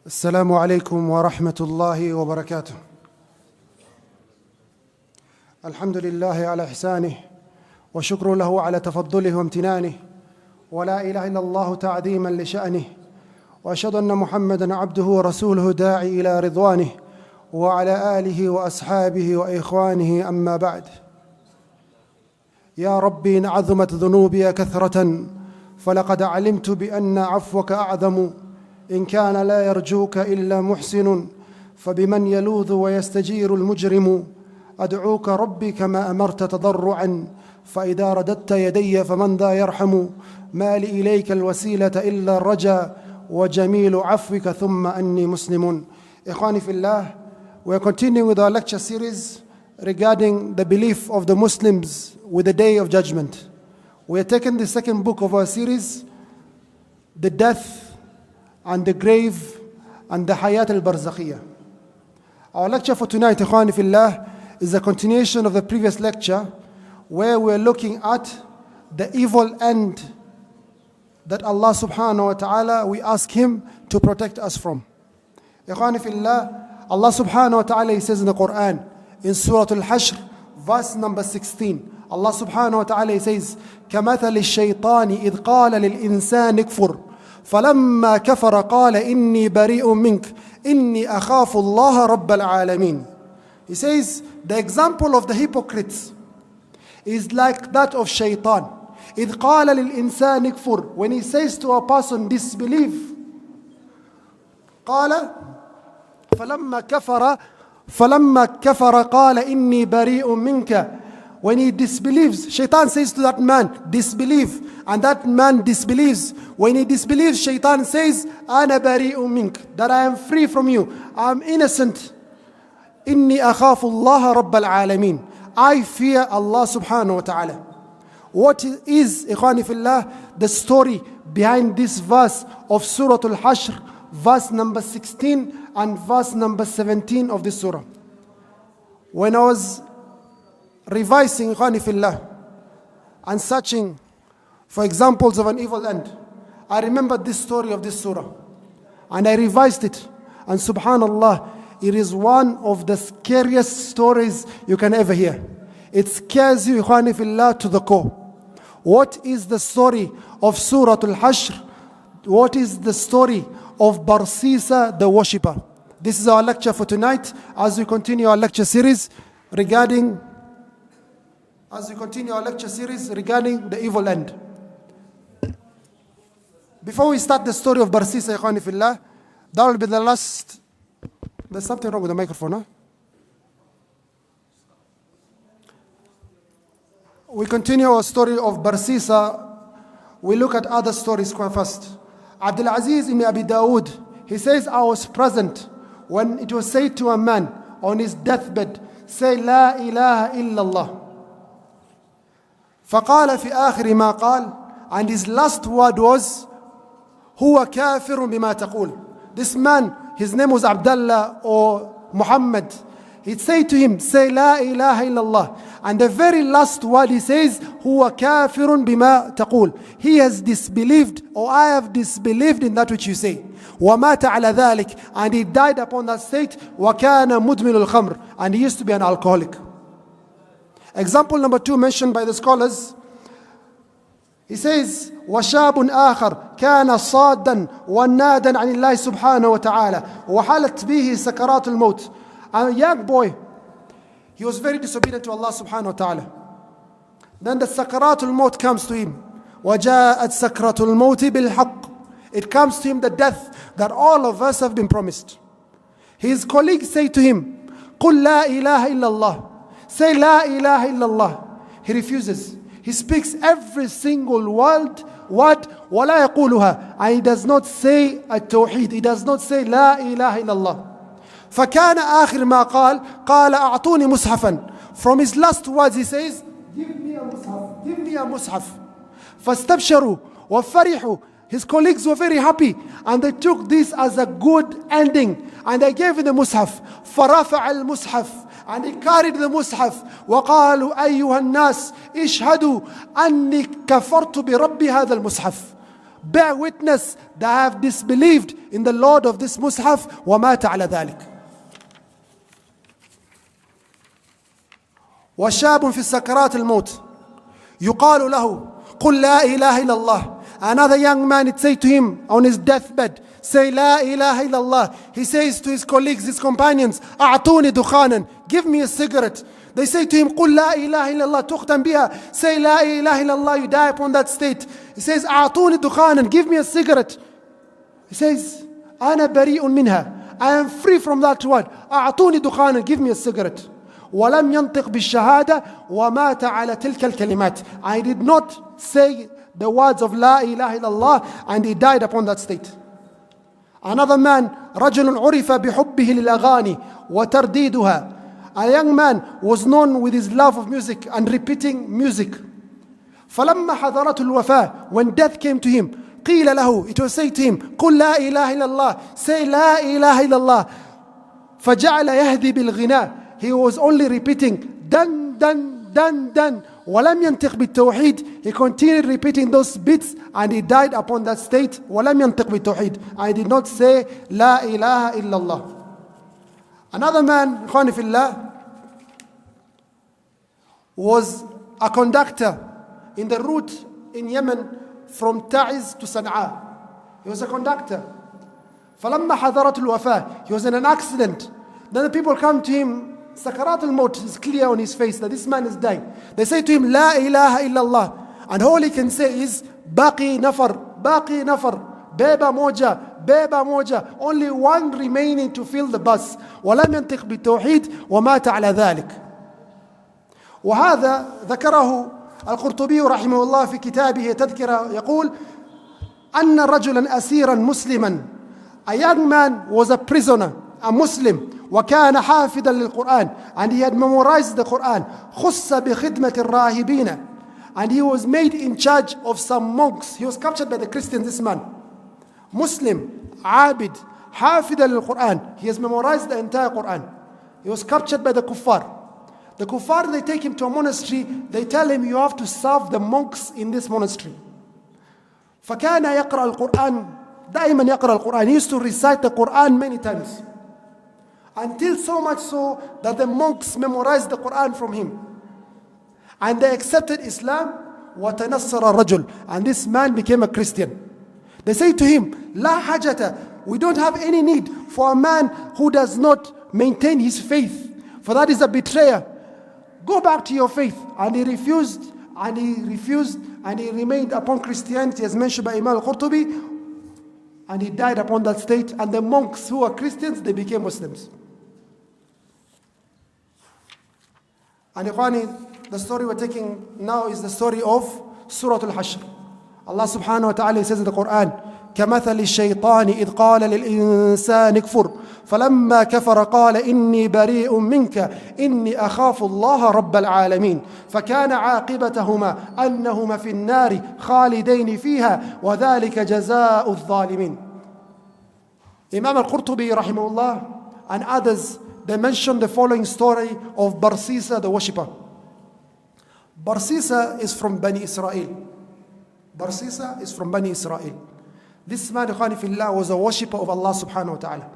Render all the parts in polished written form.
السلام عليكم ورحمة الله وبركاته. الحمد لله على إحسانه وشكر له على تفضله وامتنانه، ولا إله إلا الله تعظيما لشأنه، وأشهد أن محمدا عبده ورسوله داعي إلى رضوانه، وعلى آله وأصحابه وإخوانه، أما بعد. يا ربي إن عظمت ذنوبي كثرة فلقد علمت بأن عفوك أعظم، إن كان لا يرجوك إلا محسن فبمن يلوذ ويستجير المجرم. أدعوك ربي كما أمرت تضرعا، فإذا رددت يدي فمن ذا يرحم. ما لي إليك الوسيلة إلا الرجا، وجميل عفوك ثم أني مسلم. إخواني في الله, we are continuing with our lecture series regarding the belief of the Muslims with the Day of Judgment. We are taking the second book of our series, the death and the grave and the Hayat al-Barzakhiyah. Our lecture for tonight, Ikhwani Fillah, is a continuation of the previous lecture where we're looking at the evil end that Allah subhanahu wa ta'ala, we ask Him to protect us from. Ikhwani Fillah, Allah subhanahu wa ta'ala, He says in the Quran, in Surah Al-Hashr, verse number 16, Allah subhanahu wa ta'ala, He says, كَمَثَلِ الشَّيْطَانِ إِذْ قَالَ لِلْإِنسَانِ اكْفُرْ فلما كفر قال إني بريء منك إني أخاف الله رب العالمين. He says the example of the hypocrites is like that of shaitan. إذ قال للإنسان اكفر, when he says to a person disbelieve, قال فلما كفر قال إني بريء منك. When he disbelieves, shaitan says to that man, disbelieve, and that man disbelieves. When he disbelieves, shaitan says, أنا بريء منك, that I am free from you, I am innocent. إني أخاف الله رب العالمين, I fear Allah subhanahu wa ta'ala. What is, Ikhwani Fillah, the story behind this verse of Surah Al-Hashr, verse number 16 and verse number 17 of this surah? When I was revising, Ikhwani Fillah, and searching for examples of an evil end, I remembered this story of this surah and I revised it, and subhanallah, it is one of the scariest stories you can ever hear. It scares you, Ikhwani Fillah, to the core. What is the story of Surah Al-Hashr? What is the story of Barsisa, the worshipper? This is our lecture for tonight as we continue our lecture series regarding the evil end. Before we start the story of Barsisa, Ikhwani Fillah, that will be the last. There's something wrong with the microphone, huh? We continue our story of Barsisa. We look at other stories quite fast. Abdul Aziz ibn Abi Dawood, he says, I was present when it was said to a man on his deathbed, say, La ilaha illallah. فقال في آخر ما قال, and his last word was, هو كافر بما تقول. This man, his name was Abdullah or Muhammad. He'd say to him, say La ilaha illallah. And the very last word he says, هو كافر بما تقول. He has disbelieved, or I have disbelieved in that which you say. ومات على ذلك, and he died upon that state. وكان مدمن الخمر, and he used to be an alcoholic. Example number 2 mentioned by the scholars, he says, وشاب آخر كان صادا ونادا عن الله سبحانه وتعالى وحالت به سكرات الموت. A young boy, he was very disobedient to Allah subhanahu wa ta'ala. Then the سكرات الموت comes to him. وجاءت سكرة الموت بالحق. It comes to him, the death that all of us have been promised. His colleagues say to him, قل لا إله إلا الله. Say La ilaha illallah. He refuses. He speaks every single word, ولا يقولها, and he does not say التوحيد. He does not say La ilaha illallah. فكان آخر ما قال أعطوني مصحفا. From his last words he says, give me a mushaf, give me a mushaf. فاستبشروا وفرحوا. His colleagues were very happy and they took this as a good ending and they gave him the mushaf. فرفع المصحف, and he carried the mushaf. وقالوا أيها الناس اشهدوا أني كفرت برب هذا المصحف. bear witness that I have disbelieved in the Lord of this Mus'haf, وَمَاتَ عَلَى ذَلِكَ. وشاب في السكرات الموت يقال له قل لا إله إلا الله. Another young man, it say to him on his deathbed, say La ilaha illallah. He says to his colleagues, his companions, أعطوني دخانا, give me a cigarette. They say to him, قل لا إله إلا الله تختم بها. Say La ilaha illallah, you die upon that state. He says, أعطوني دخانا, give me a cigarette. He says, أنا بريء منها, I am free from that word. أعطوني دخانا, give me a cigarette. ولم ينطق بالشهادة ومات على تلك الكلمات. I did not say the words of La ilaha illallah, and he died upon that state. Another man, رجل عرف بحبه للأغاني وترديدها. A young man was known with his love of music and repeating music. فلما حضرته الوفاة, when death came to him, قيل له, it was said to him, قل لا إله إلا الله, say لا إله إلا الله. فجعل يهدي بالغناء. He was only repeating dan dan dan dan. ولم ينطق بالتوحيد. He continued repeating those bits and he died upon that state. ولم ينطق بالتوحيد. I did not say لا إله إلا الله. Another man, إخواني في الله, was a conductor in the route in Yemen from Ta'iz to Sana'a. He was a conductor. فلما حضرت الوفاة, he was in an accident. Then the people come to him. Sakarat al-Maut is clear on his face that this man is dying. They say to him, La ilaha illallah. And all he can say is, Baqi nafar, Baqi nafar, Beba moja, Beba moja. Only one remaining to fill the bus. ولم ينطق بالتوحيد ومات على ذلك. وهذا ذكره القرطبي رحمه الله في كتابه تذكرة, يقول أن رجلا أسيرا مسلما. A young man was a prisoner, a Muslim. وكان حافظا للقرآن, and he had memorized the Quran. خص بخدمة الراهبين, and he was made in charge of some monks. He was captured by the Christians, this man. Muslim, عابد, حافظا للقرآن. He has memorized the entire Quran. He was captured by the kuffar. The kuffar, they take him to a monastery. They tell him, you have to serve the monks in this monastery. فكان يقرأ القرآن, دائما يقرأ القرآن. He used to recite the Quran many times. Until so much so that the monks memorized the Quran from him. And they accepted Islam. وَتَنَصَّرَ الرَّجُلُ, and this man became a Christian. They say to him, لَا حَاجَةَ, we don't have any need for a man who does not maintain his faith, for that is a betrayer. Go back to your faith. And he refused, and he refused, and he remained upon Christianity, as mentioned by Imam al-Qurtubi, and he died upon that state. And the monks who were Christians, they became Muslims. And Ikhwani, the story we're taking now is the story of Surah Al-Hashr. Allah subhanahu wa ta'ala says in the Quran, كَمَثَلِ الشَّيْطَانِ إِذْ قَالَ لِلْإِنسَانِ اكْفُرْ فَلَمَّا كَفَرَ قَالَ إِنِّي بَرِيءٌ مِّنْكَ إِنِّي أَخَافُ اللَّهَ رَبَّ الْعَالَمِينَ فَكَانَ عَاقِبَتَهُمَا أَنَّهُمَا فِي النَّارِ خَالِدَيْنِ فِيهَا وَذَلِكَ جَزَاءُ الظَّالِمِينَ. Imam al-Qurtubi rahimahullah and others, they mentioned the following story of Barsisa, the worshipper. Barsisa is from Bani Israel. Barsisa is from Bani Israel. This man, Ikhwani fillah, was a worshipper of Allah subhanahu wa ta'ala.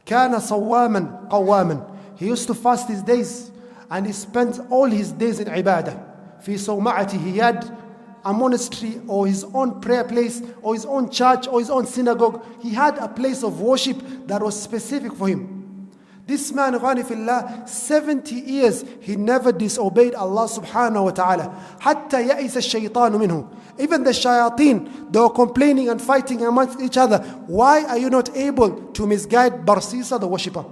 كان صواما قواما. He used to fast his days, and he spent all his days in ibadah. في صومعته, he had a monastery or his own prayer place or his own church or his own synagogue. He had a place of worship that was specific for him. This man, Ikhwani fillah, 70 years, he never disobeyed Allah subhanahu wa ta'ala. حتى يئس الشيطان منه. Even the shayateen, they were complaining and fighting amongst each other. Why are you not able to misguide Barsisa, the worshipper?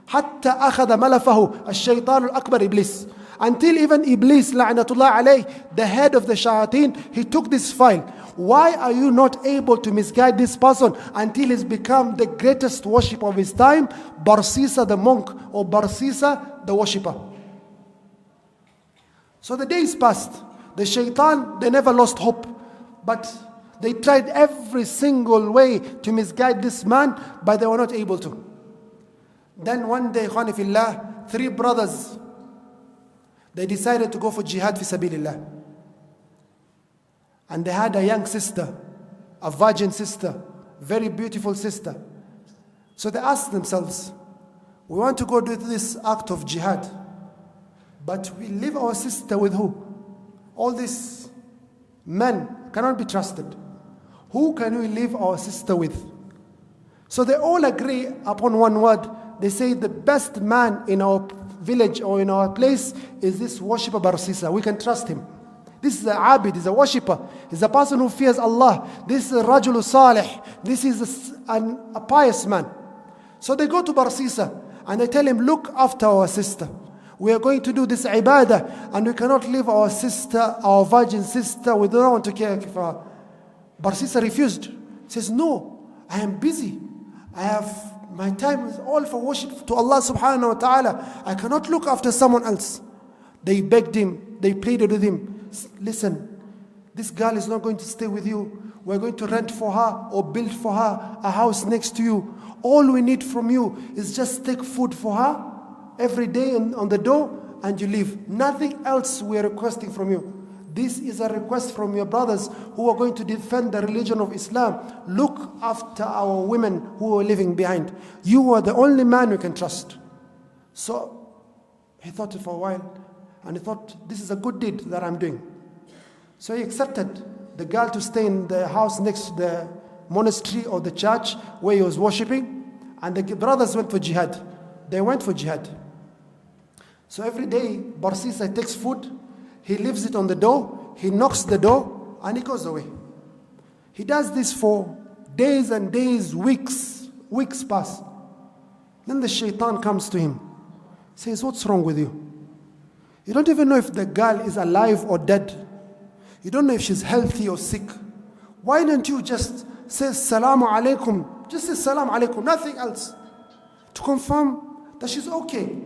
حتى أخذ ملفه الشيطان الأكبر إبليس. Until even Iblis, la'natullah alayh, the head of the shayateen, he took this file. Why are you not able to misguide this person until he's become the greatest worshipper of his time, Barsisa the monk, or Barsisa the worshipper? So the days passed. The shaitan, they never lost hope. But they tried every single way to misguide this man, but they were not able to. Then one day, Ikhwani fillah, 3 brothers, they decided to go for jihad fi sabilillah. And they had a young sister. a virgin sister, very beautiful sister. So they asked themselves, we want to go do this act of jihad, but we leave our sister with who? All these men cannot be trusted. Who can we leave our sister with? So they all agree upon one word. They say the best man in our village or in our place is this worshipper Barsisa. We can trust him. This is a abid, he's a worshipper. He's a person who fears Allah. This is a rajulu salih. This is a pious man. So they go to Barsisa and they tell him, look after our sister. We are going to do this ibadah and we cannot leave our sister, our virgin sister, we don't want to care for her. Barsisa refused. He says, no, I am busy. My time is all for worship to Allah subhanahu wa ta'ala. I cannot look after someone else. They begged him, they pleaded with him. Listen, this girl is not going to stay with you. We're going to rent for her or build for her a house next to you. All we need from you is just take food for her every day on the door and you leave. Nothing else we are requesting from you. This is a request from your brothers who are going to defend the religion of Islam. Look after our women who are living behind. You are the only man we can trust. So he thought for a while and he thought, this is a good deed that I'm doing. So he accepted the girl to stay in the house next to the monastery or the church where he was worshipping, and the brothers went for jihad. They went for jihad. So every day Barsisa takes food, he leaves it on the door, he knocks the door and he goes away. He does this for days and days, weeks pass. Then the shaitan comes to him, says, what's wrong with you? You don't even know if the girl is alive or dead. You don't know if she's healthy or sick. Why don't you just say salamu alaikum? Just say salamu alaikum, nothing else. To confirm that she's okay.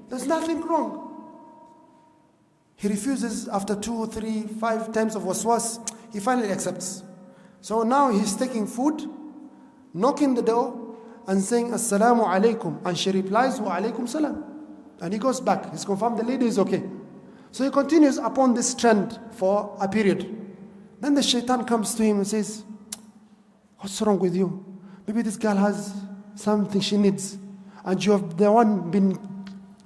There's nothing wrong. He refuses after 2, 3, 5 times of waswas. He finally accepts. So now he's taking food, knocking the door and saying assalamu alaikum. And she replies wa alaikum salam. And he goes back. He's confirmed the lady is okay. So he continues upon this trend for a period. Then the shaitan comes to him and says, what's wrong with you? Maybe this girl has something she needs. And you have the one been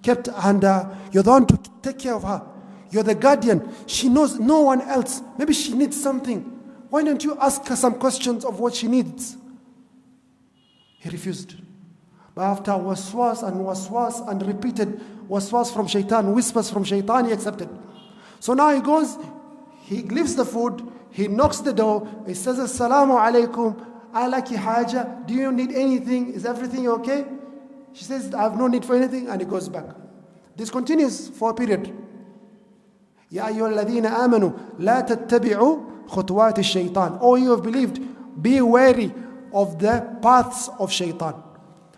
kept under, you're the one to take care of her. You're the guardian. She knows no one else. Maybe she needs something. Why don't you ask her some questions of what she needs? He refused. But after waswas and repeated waswas from shaitan, whispers from shaitan, he accepted. So now he goes, he leaves the food, he knocks the door, he says, assalamu alaikum, alaki haja, do you need anything? Is everything okay? She says, I have no need for anything, and he goes back. This continues for a period. Ya ayyuhalladhina amanu, la tattabi'u khutuwat ash-shaytan. Oh, you have believed, be wary of the paths of shaitan.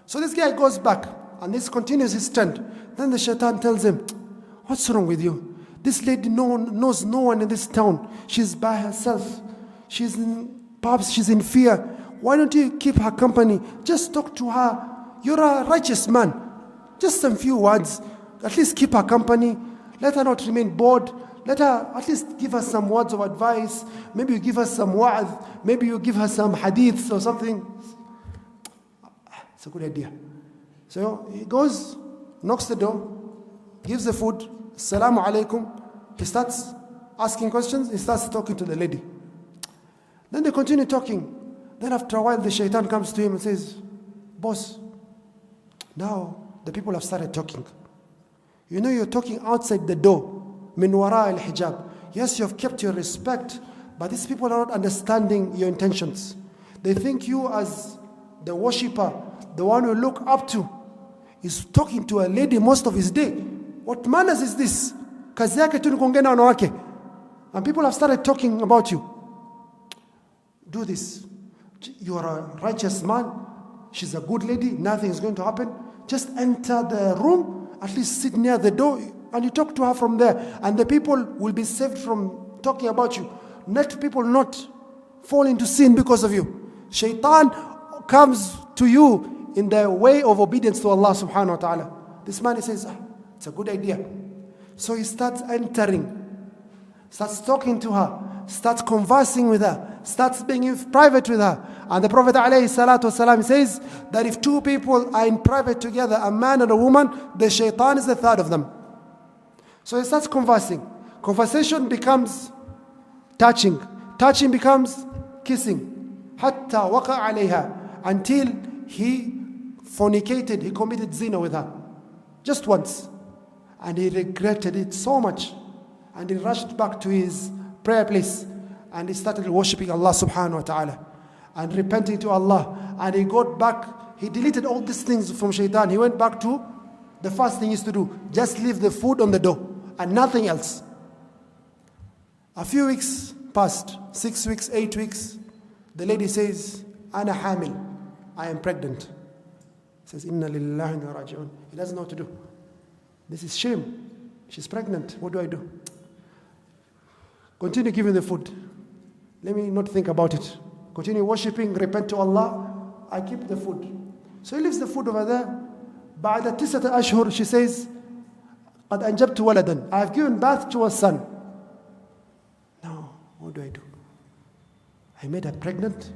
So this guy goes back, and this continues his trend. Then the shaitan tells him, what's wrong with you? This lady knows no one in this town. She's by herself. Perhaps she's in fear. Why don't you keep her company? Just talk to her. You're a righteous man. Just some few words. At least keep her company. Let her not remain bored. Let her at least give us some words of advice. Maybe you give us some wa'adh. Maybe you give her some hadiths or something. It's a good idea. So he goes, knocks the door, gives the food, assalamu alaikum. He starts asking questions, he starts talking to the lady. Then they continue talking. Then after a while the shaitan comes to him and says, boss, now the people have started talking. You know you're talking outside the door, min wara al-hijab. Yes, you have kept your respect, but these people are not understanding your intentions. They think you as the worshipper, the one we look up to, is talking to a lady most of his day. What manners is this? Kazi yake tu ni kuongea na wanawake. And people have started talking about you. Do this. You are a righteous man. She's a good lady. Nothing is going to happen. Just enter the room, at least sit near the door, and you talk to her from there. And the people will be saved from talking about you. Let people not fall into sin because of you. Shaitan comes to you in the way of obedience to Allah subhanahu wa ta'ala. This man, he says, it's a good idea. So he starts entering, starts talking to her, starts conversing with her, starts being in private with her. And the Prophet ﷺ says that if two people are in private together, a man and a woman, the shaitan is the third of them. So he starts conversing. Conversation becomes touching. Touching becomes kissing. Hatta waqa alayha. Until he fornicated, he committed zina with her. Just once. And he regretted it so much. And he rushed back to his prayer place. And he started worshipping Allah subhanahu wa ta'ala. And repenting to Allah. And he got back. He deleted all these things from shaitan. He went back to the first thing he used to do. Just leave the food on the door. And nothing else. A few weeks passed. 6 weeks, 8 weeks. The lady says, Ana hamil. I am pregnant. Says, Inna lillahi wa inna raji'un. He doesn't know what to do. This is shame. She's pregnant. What do I do? Continue giving the food. Let me not think about it. Continue worshipping, repent to Allah. I keep the food. So he leaves the food over there. بعد 9 أشهر, she says, قد أنجبت ولدا. I have given birth to a son. Now, what do I do? I made her pregnant.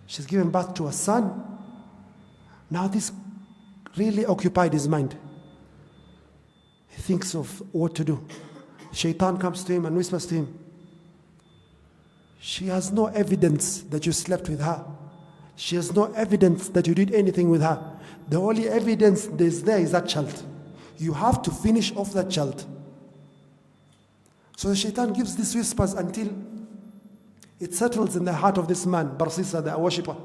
She's given birth to a son. Now this really occupied his mind. He thinks of what to do. Shaitan comes to him and whispers to him, she has no evidence that you slept with her. She has no evidence that you did anything with her. The only evidence there is that child. You have to finish off that child. So the shaitan gives these whispers until it settles in the heart of this man, Barsisa, the worshipper.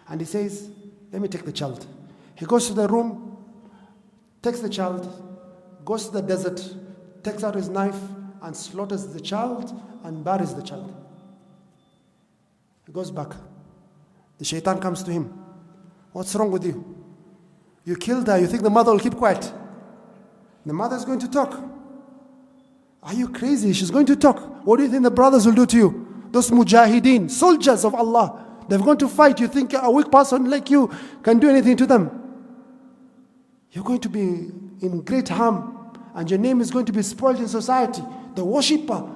And he says, let me take the child. He goes to the room, takes the child, goes to the desert, takes out his knife and slaughters the child and buries the child. He goes back. The shaitan comes to him. What's wrong with you? You killed her. You think the mother will keep quiet? The mother is going to talk. Are you crazy? She's going to talk. What do you think the brothers will do to you? Those mujahideen, soldiers of Allah. They're going to fight. You think a weak person like you can do anything to them? You're going to be in great harm. And your name is going to be spoiled in society. The worshipper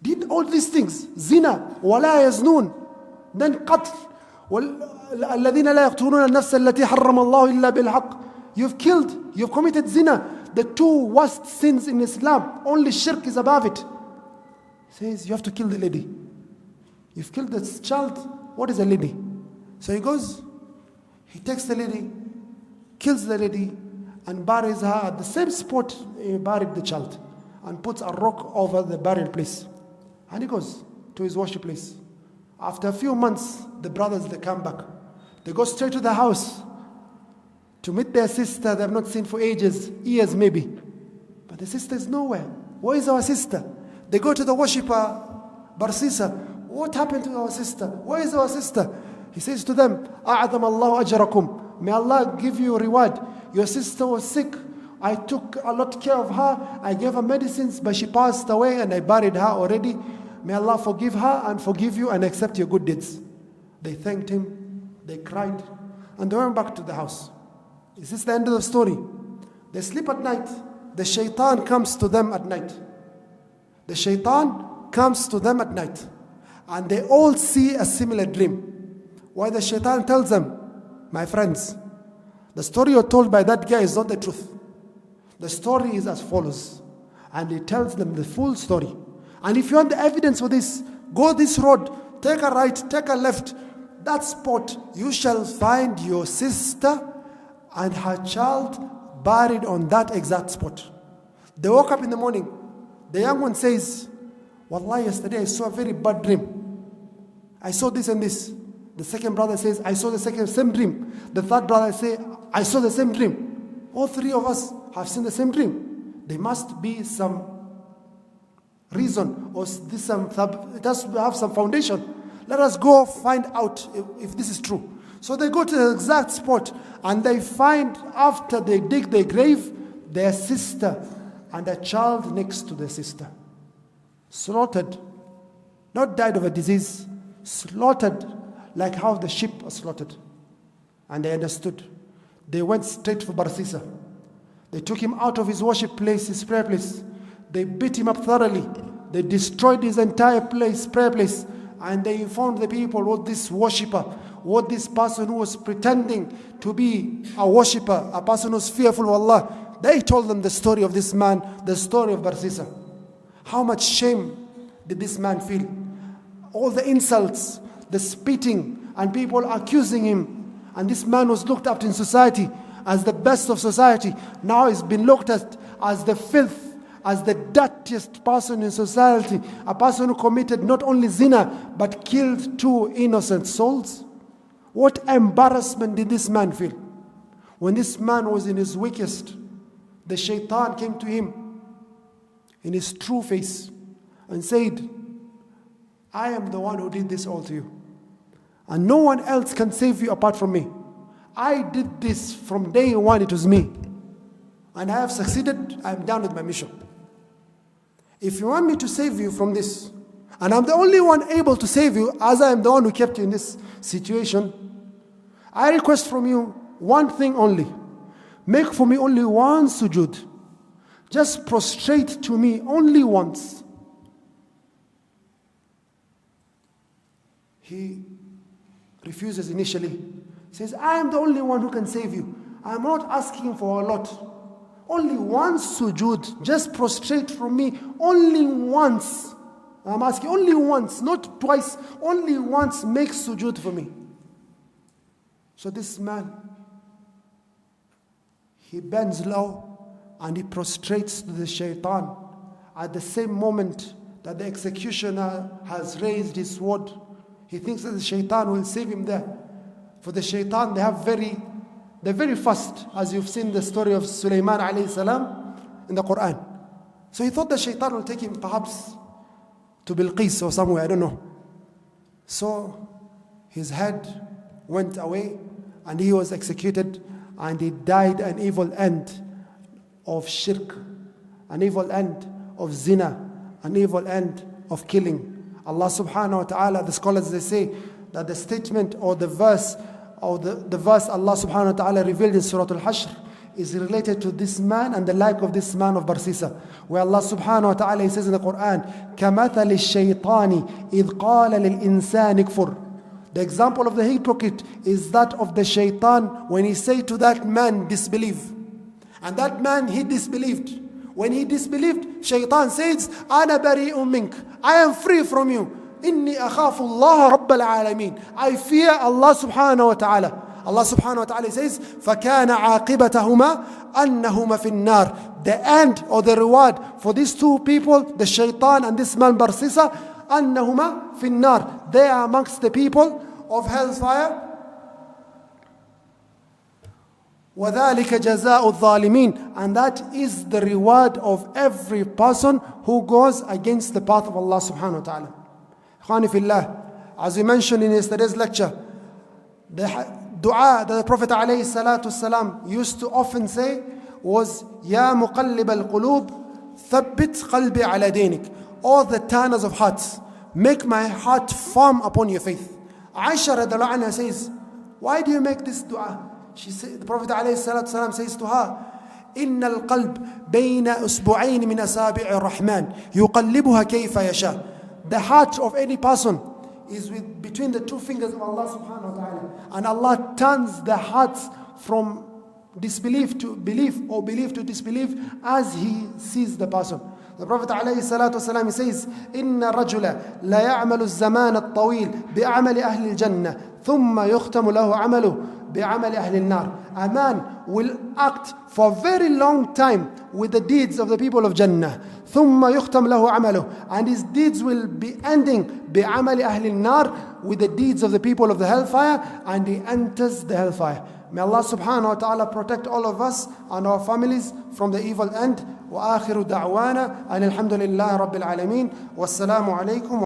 did all these things. Zina, wala yaznun, then qatl. الذين لا يقتلون النفس التي حرم الله إلا بالحق. You've killed, you've committed zina. The two worst sins in Islam. Only shirk is above it. He says, you have to kill the lady. You've killed the child. What is a lady? So he goes, he takes the lady, kills the lady, and buries her at the same spot he buried the child, and puts a rock over the burial place. And he goes to his worship place. After a few months, the brothers, they come back. They go straight to the house to meet their sister they have not seen for ages, years maybe. But the sister is nowhere. Where is our sister? They go to the worshipper, Barsisa. What happened to our sister? Where is our sister? He says to them, أَعْظَمَ اللَّهُ أَجْرَكُمْ. May Allah give you a reward. Your sister was sick. I took a lot of care of her. I gave her medicines, but she passed away and I buried her already. May Allah forgive her and forgive you and accept your good deeds. They thanked him. They cried. And they went back to the house. Is this the end of the story? They sleep at night. The shaitan comes to them at night. The shaitan comes to them at night. And they all see a similar dream. Why the shaitan tells them, my friends, the story you're told by that guy is not the truth. The story is as follows. And he tells them the full story. And if you want the evidence for this, go this road, take a right, take a left. That spot, you shall find your sister and her child buried on that exact spot. They woke up in the morning. The young one says, Wallah, yesterday I saw a very bad dream. I saw this and this. The second brother says, I saw the same dream. The third brother says, I saw the same dream. All three of us have seen the same dream. There must be some reason, or it has to have some foundation. Let us go find out if this is true. So they go to the exact spot and they find, after they dig their grave, their sister and a child next to their sister. Slaughtered. Not died of a disease. Slaughtered like how the sheep are slaughtered. And they understood. They went straight for Barsisa. They took him out of his worship place, his prayer place. They beat him up thoroughly. they destroyed his entire prayer place, and they informed the people what this worshipper, what this person who was pretending to be a worshipper, a person who's fearful of Allah. They told them the story of this man, the story of Barsisa. How much shame did this man feel? All the insults, the spitting, and people accusing him. And this man was looked up in society as the best of society. Now he's been looked at as the filth, as the dirtiest person in society, a person who committed not only zina, but killed 2 innocent souls. What embarrassment did this man feel? When this man was in his weakest, the shaitan came to him in his true face and said, I am the one who did this all to you. And no one else can save you apart from me. I did this from day one, it was me. And I have succeeded, I am done with my mission. If you want me to save you from this, and I'm the only one able to save you, as I am the one who kept you in this situation, I request from you one thing only. Make for me only one sujood. Just prostrate to me only once. He refuses initially. He says, I am the only one who can save you. I'm not asking for a lot. Only one sujood. Just prostrate from me only once. I'm asking only once, not twice. Only once, make sujood for me. So this man, he bends low and he prostrates to the shaitan. At the same moment that the executioner has raised his sword, he thinks that the shaitan will save him there. For the shaitan, they're very fast, as you've seen the story of Sulaiman alayhi salam in the Quran. So he thought the shaitan will take him perhaps to Bilqis or somewhere, I don't know. So his head went away and he was executed, and he died an evil end of shirk, an evil end of zina, an evil end of killing. Allah subhanahu wa ta'ala, the scholars, they say that the statement or the verse Allah subhanahu wa ta'ala revealed in Surah Al-Hashr is related to this man and the like of this man of Barsisa, where Allah subhanahu wa ta'ala, he says in the Quran, كَمَثَلِ الشَّيْطَانِ إِذْ قَالَ لِلْإِنسَانِ كْفُرْ. The example of the hypocrite is that of the shaitan when he said to that man, disbelieve. And that man, he disbelieved. When he disbelieved, shaitan says, أَنَا بَرِيءٌ مِّنْكَ, I am free from you. إِنِّي أَخَافُ اللَّهَ رَبَّ الْعَالَمِينَ, I fear Allah subhanahu wa ta'ala. Allah subhanahu wa ta'ala says, فَكَانَ عَاقِبَتَهُمَا أَنَّهُمَا فِي النَّارِ. The end or the reward for these 2 people, the shaitan and this man Barsisa, أَنَّهُمَا فِي النَّارِ, they are amongst the people of hellfire. وَذَلِكَ جَزَاءُ الظَّالِمِينَ, and that is the reward of every person who goes against the path of Allah subhanahu wa ta'ala. Khani fillah, as we mentioned in yesterday's lecture, the dua that the Prophet alayhi salatu wasalam used to often say was, Ya muqallib al-qulub, thabbit qalbi ala dinik. All the turners of hearts, make my heart firm upon your faith. Aisha radiallahu anha says, why do you make this dua? She said, the Prophet ﷺ says to her, إِنَّ الْقَلْبِ بَيْنَ أُسْبُعَيْنِ مِنْ أَصَابِعِ الرَّحْمَنِ يُقَلِّبُهَا كَيْفَ يَشَاءُ. The heart of any person is between the 2 fingers of Allah subhanahu wa ta'ala. And Allah turns the hearts from disbelief to belief, or belief to disbelief, as He sees the person. The Prophet ﷺ says, إِنَّ الرَّجُلَ لَيَعْمَلُ الزَّمَانَ الطَّوِيلِ بِأَعْمَلِ أَهْلِ الْجَنَّةِ ثُمَّ يُخْتَمُ لَهُ عَمَلُهُ بِعَمَلِ أَهْلِ النَّارِ. A man will act for a very long time with the deeds of the people of Jannah. ثُمَّ يُخْتَمْ لَهُ عَمَلُهُ, and his deeds will be ending بِعَمَلِ أَهْلِ النَّارِ, with the deeds of the people of the hellfire, and he enters the hellfire. May Allah subhanahu wa ta'ala protect all of us and our families from the evil end. وآخر دعوانا أن الحمد لله رب العالمين والسلام عليكم.